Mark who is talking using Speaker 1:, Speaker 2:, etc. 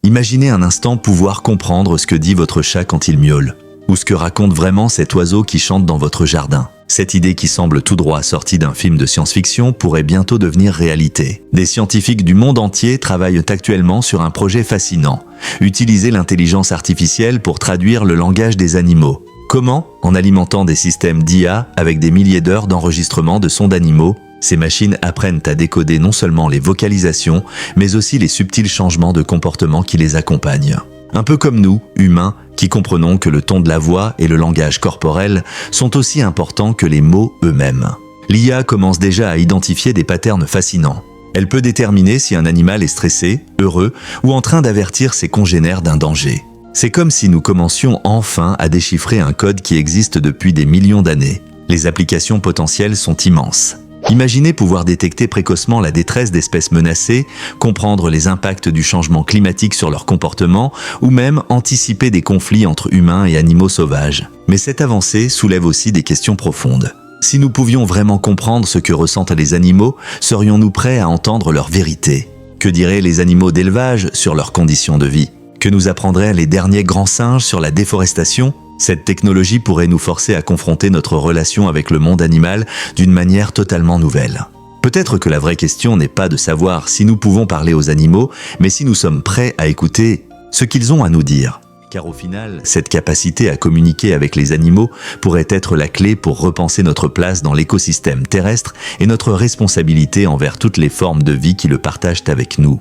Speaker 1: Imaginez un instant pouvoir comprendre ce que dit votre chat quand il miaule, ou ce que raconte vraiment cet oiseau qui chante dans votre jardin. Cette idée qui semble tout droit sortie d'un film de science-fiction pourrait bientôt devenir réalité. Des scientifiques du monde entier travaillent actuellement sur un projet fascinant. Utiliser l'intelligence artificielle pour traduire le langage des animaux. Comment? En alimentant des systèmes d'IA avec des milliers d'heures d'enregistrement de sons d'animaux. Ces machines apprennent à décoder non seulement les vocalisations, mais aussi les subtils changements de comportement qui les accompagnent. Un peu comme nous, humains, qui comprenons que le ton de la voix et le langage corporel sont aussi importants que les mots eux-mêmes. L'IA commence déjà à identifier des patterns fascinants. Elle peut déterminer si un animal est stressé, heureux ou en train d'avertir ses congénères d'un danger. C'est comme si nous commencions enfin à déchiffrer un code qui existe depuis des millions d'années. Les applications potentielles sont immenses. Imaginez pouvoir détecter précocement la détresse d'espèces menacées, comprendre les impacts du changement climatique sur leur comportement ou même anticiper des conflits entre humains et animaux sauvages. Mais cette avancée soulève aussi des questions profondes. Si nous pouvions vraiment comprendre ce que ressentent les animaux, serions-nous prêts à entendre leur vérité? Que diraient les animaux d'élevage sur leurs conditions de vie? Que nous apprendraient les derniers grands singes sur la déforestation? Cette technologie pourrait nous forcer à confronter notre relation avec le monde animal d'une manière totalement nouvelle. Peut-être que la vraie question n'est pas de savoir si nous pouvons parler aux animaux, mais si nous sommes prêts à écouter ce qu'ils ont à nous dire. Car au final, cette capacité à communiquer avec les animaux pourrait être la clé pour repenser notre place dans l'écosystème terrestre et notre responsabilité envers toutes les formes de vie qui le partagent avec nous.